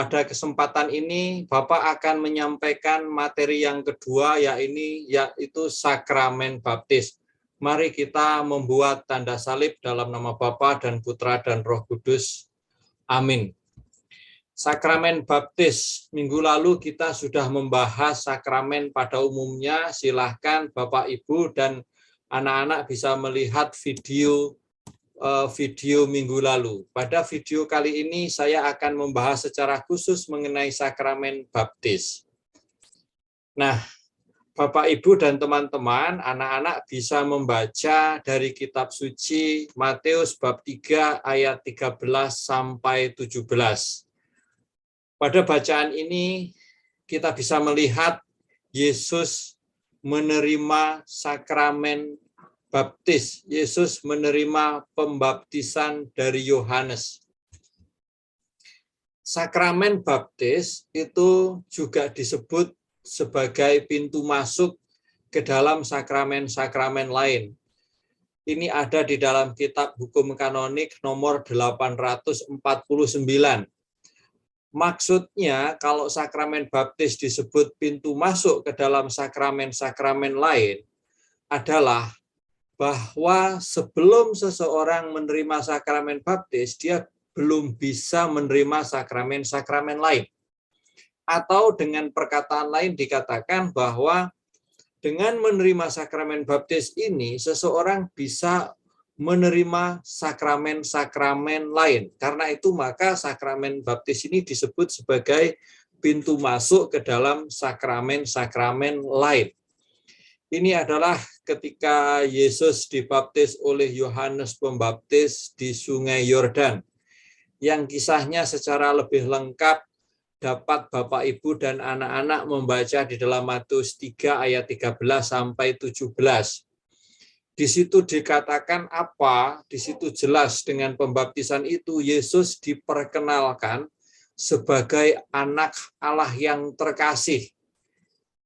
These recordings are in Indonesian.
pada kesempatan ini Bapak akan menyampaikan materi yang kedua, yaitu sakramen baptis. Mari kita membuat tanda salib dalam nama Bapa dan Putra dan Roh Kudus. Amin. Sakramen baptis. Minggu lalu kita sudah membahas sakramen pada umumnya. Silahkan Bapak, Ibu, dan anak-anak bisa melihat video minggu lalu. Pada video kali ini saya akan membahas secara khusus mengenai sakramen baptis. Nah, Bapak, Ibu, dan teman-teman, anak-anak bisa membaca dari kitab suci Matius bab 3 ayat 13 sampai 17. Pada bacaan ini kita bisa melihat Yesus menerima sakramen baptis. Yesus menerima pembaptisan dari Yohanes. Sakramen baptis itu juga disebut sebagai pintu masuk ke dalam sakramen-sakramen lain. Ini ada di dalam kitab hukum kanonik nomor 849. Maksudnya kalau sakramen baptis disebut pintu masuk ke dalam sakramen-sakramen lain adalah bahwa sebelum seseorang menerima sakramen baptis, dia belum bisa menerima sakramen-sakramen lain. Atau dengan perkataan lain dikatakan bahwa dengan menerima sakramen baptis ini, seseorang bisa menerima sakramen-sakramen lain. Karena itu maka sakramen baptis ini disebut sebagai pintu masuk ke dalam sakramen-sakramen lain. Ini adalah ketika Yesus dibaptis oleh Yohanes Pembaptis di Sungai Yordan. Yang kisahnya secara lebih lengkap dapat Bapak, Ibu, dan anak-anak membaca di dalam Matius 3 ayat 13 sampai 17. Di situ dikatakan apa? Di situ jelas dengan pembaptisan itu Yesus diperkenalkan sebagai anak Allah yang terkasih.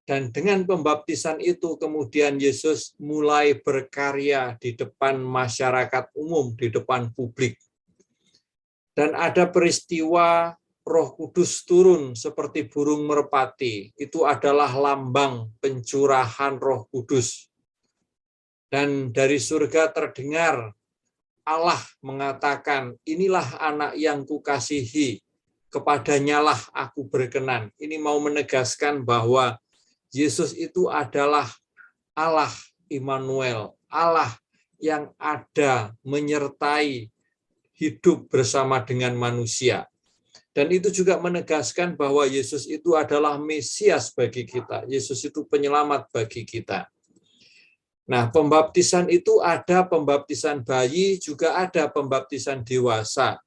Dan dengan pembaptisan itu kemudian Yesus mulai berkarya di depan masyarakat umum, di depan publik. Dan ada peristiwa Roh Kudus turun seperti burung merpati. Itu adalah lambang pencurahan Roh Kudus. Dan dari surga terdengar Allah mengatakan, inilah anak yang kukasihi, kepadanyalah aku berkenan. Ini mau menegaskan bahwa Yesus itu adalah Allah Immanuel, Allah yang ada menyertai hidup bersama dengan manusia. Dan itu juga menegaskan bahwa Yesus itu adalah Mesias bagi kita. Yesus itu penyelamat bagi kita. Nah, pembaptisan itu ada pembaptisan bayi, juga ada pembaptisan dewasa.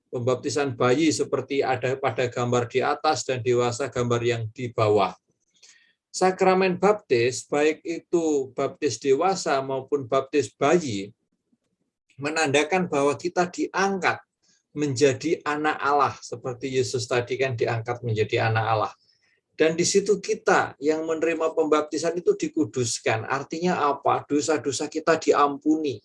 Pembaptisan bayi seperti ada pada gambar di atas dan dewasa gambar yang di bawah. Sakramen baptis, baik itu baptis dewasa maupun baptis bayi, menandakan bahwa kita diangkat menjadi anak Allah, seperti Yesus tadi kan diangkat menjadi anak Allah. Dan di situ kita yang menerima pembaptisan itu dikuduskan. Artinya apa? Dosa-dosa kita diampuni.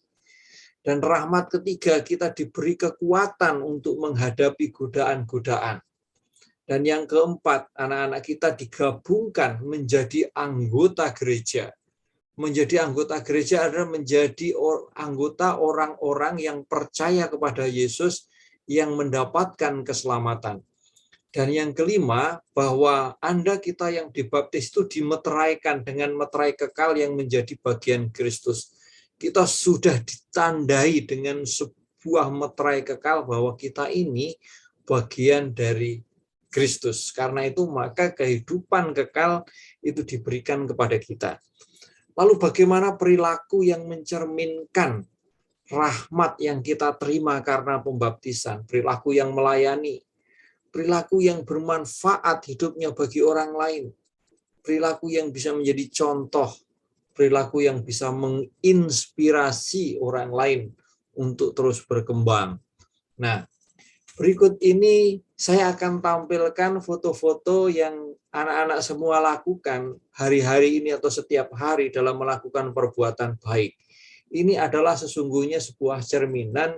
Dan rahmat ketiga, kita diberi kekuatan untuk menghadapi godaan-godaan. Dan yang keempat, anak-anak kita digabungkan menjadi anggota gereja. Menjadi anggota gereja adalah menjadi anggota orang-orang yang percaya kepada Yesus, yang mendapatkan keselamatan. Dan yang kelima, bahwa Anda kita yang dibaptis itu dimeteraikan dengan meterai kekal yang menjadi bagian Kristus. Kita sudah ditandai dengan sebuah meterai kekal bahwa kita ini bagian dari Kristus. Karena itu maka kehidupan kekal itu diberikan kepada kita. Lalu bagaimana perilaku yang mencerminkan rahmat yang kita terima karena pembaptisan, perilaku yang melayani, perilaku yang bermanfaat hidupnya bagi orang lain, perilaku yang bisa menjadi contoh, perilaku yang bisa menginspirasi orang lain untuk terus berkembang. Nah, berikut ini saya akan tampilkan foto-foto yang anak-anak semua lakukan hari-hari ini atau setiap hari dalam melakukan perbuatan baik. Ini adalah sesungguhnya sebuah cerminan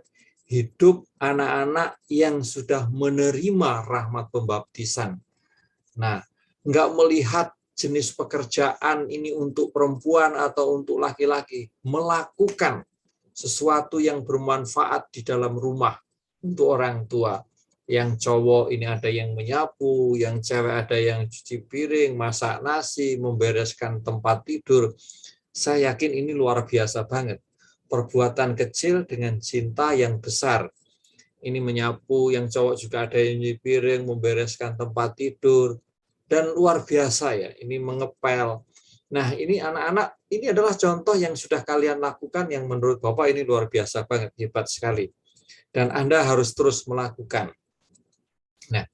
hidup anak-anak yang sudah menerima rahmat pembaptisan. Nah, nggak melihat jenis pekerjaan ini untuk perempuan atau untuk laki-laki, melakukan sesuatu yang bermanfaat di dalam rumah untuk orang tua. Yang cowok ini ada yang menyapu, yang cewek ada yang cuci piring, masak nasi, membereskan tempat tidur. Saya yakin ini luar biasa banget. Perbuatan kecil dengan cinta yang besar. Ini menyapu, yang cowok juga ada yang cuci piring, membereskan tempat tidur. Dan luar biasa ya, ini mengepel. Nah, ini anak-anak, ini adalah contoh yang sudah kalian lakukan yang menurut Bapak ini luar biasa banget, hebat sekali. Dan Anda harus terus melakukan. Nah,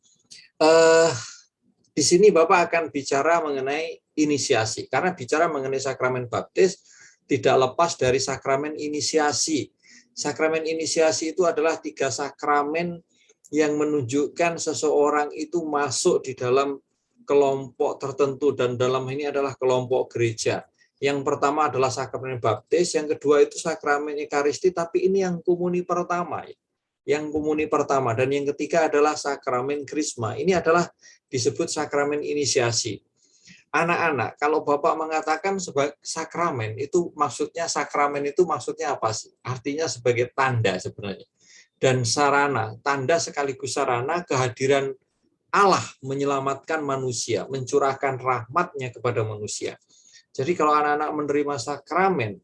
di sini Bapak akan bicara mengenai inisiasi. Karena bicara mengenai sakramen baptis, tidak lepas dari sakramen inisiasi. Sakramen inisiasi itu adalah 3 sakramen yang menunjukkan seseorang itu masuk di dalam kelompok tertentu, dan dalam ini adalah kelompok gereja. Yang pertama adalah sakramen baptis, yang kedua itu sakramen ekaristi, tapi ini yang komuni pertama. Dan yang ketiga adalah sakramen krisma. Ini adalah disebut sakramen inisiasi. Anak-anak, kalau Bapak mengatakan sebagai sakramen itu maksudnya apa sih? Artinya sebagai tanda sebenarnya. Dan sarana, tanda sekaligus sarana kehadiran Allah menyelamatkan manusia, mencurahkan rahmatnya kepada manusia. Jadi kalau anak-anak menerima sakramen,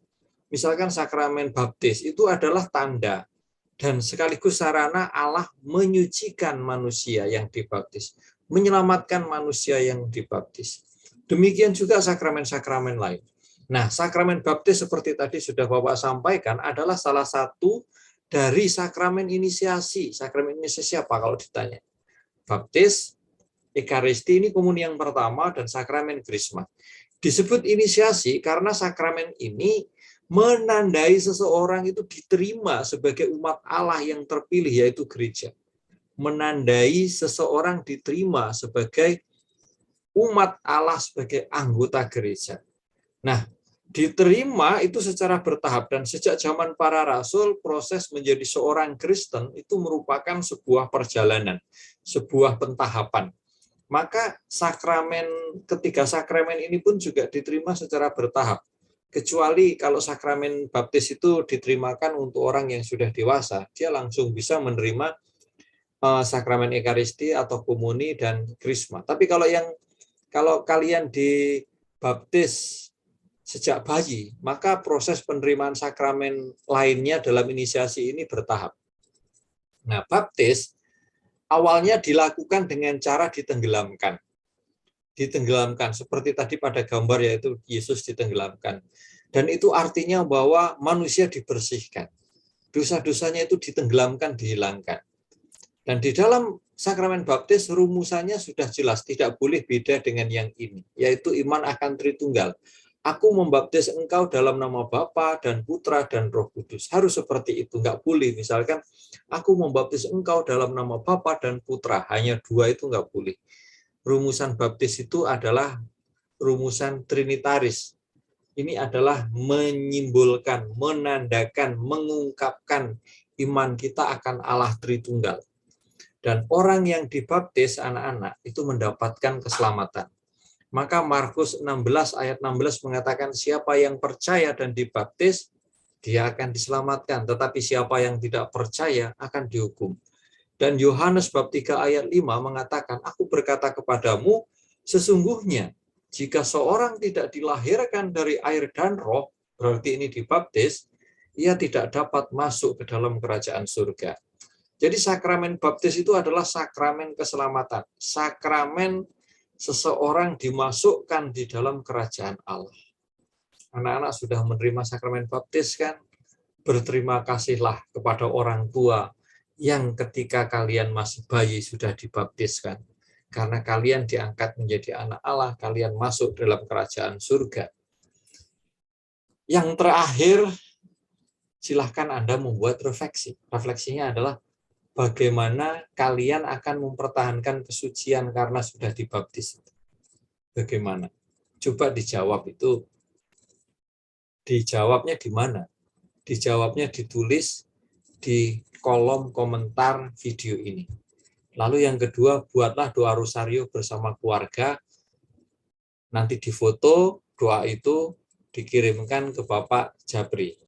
misalkan sakramen baptis, itu adalah tanda dan sekaligus sarana Allah menyucikan manusia yang dibaptis, menyelamatkan manusia yang dibaptis. Demikian juga sakramen-sakramen lain. Nah, sakramen baptis seperti tadi sudah Bapak sampaikan adalah salah satu dari sakramen inisiasi. Sakramen inisiasi apa kalau ditanya? Baptis, ekaristi ini komuni yang pertama, dan sakramen krisma. Disebut inisiasi karena sakramen ini menandai seseorang itu diterima sebagai umat Allah yang terpilih, yaitu gereja. Menandai seseorang diterima sebagai umat Allah, sebagai anggota gereja. Nah, diterima itu secara bertahap, dan sejak zaman para rasul, proses menjadi seorang Kristen itu merupakan sebuah perjalanan, sebuah pentahapan. Maka ketiga sakramen ini pun juga diterima secara bertahap. Kecuali kalau sakramen baptis itu diterimakan untuk orang yang sudah dewasa, dia langsung bisa menerima sakramen ekaristi atau komuni dan krisma. Tapi kalau kalian dibaptis sejak bayi, maka proses penerimaan sakramen lainnya dalam inisiasi ini bertahap. Nah, baptis awalnya dilakukan dengan cara ditenggelamkan. Ditenggelamkan seperti tadi pada gambar, yaitu Yesus ditenggelamkan. Dan itu artinya bahwa manusia dibersihkan. Dosa-dosanya itu ditenggelamkan, dihilangkan. Dan di dalam sakramen baptis rumusannya sudah jelas, tidak boleh beda dengan yang ini, yaitu iman akan Tritunggal. Aku membaptis engkau dalam nama Bapa dan Putra dan Roh Kudus. Harus seperti itu, nggak boleh. Misalkan aku membaptis engkau dalam nama Bapa dan Putra, hanya 2 itu nggak boleh. Rumusan baptis itu adalah rumusan trinitaris. Ini adalah menyimbolkan, menandakan, mengungkapkan iman kita akan Allah Tritunggal. Dan orang yang dibaptis, anak-anak, itu mendapatkan keselamatan. Maka Markus 16 ayat 16 mengatakan, siapa yang percaya dan dibaptis, dia akan diselamatkan. Tetapi siapa yang tidak percaya akan dihukum. Dan Yohanes bab 3 ayat 5 mengatakan, aku berkata kepadamu, sesungguhnya jika seorang tidak dilahirkan dari air dan roh, berarti ini dibaptis, ia tidak dapat masuk ke dalam kerajaan surga. Jadi sakramen baptis itu adalah sakramen keselamatan. Sakramen seseorang dimasukkan di dalam kerajaan Allah. Anak-anak sudah menerima sakramen baptis kan? Berterima kasihlah kepada orang tua yang ketika kalian masih bayi sudah dibaptiskan. Karena kalian diangkat menjadi anak Allah, kalian masuk dalam kerajaan surga. Yang terakhir, silahkan Anda membuat refleksi. Refleksinya adalah bagaimana kalian akan mempertahankan kesucian karena sudah dibaptis. Bagaimana? Coba dijawab itu. Dijawabnya di mana? Dijawabnya ditulis di kolom komentar video ini. Lalu yang kedua, buatlah doa rosario bersama keluarga. Nanti difoto, doa itu dikirimkan ke Bapak Jabri.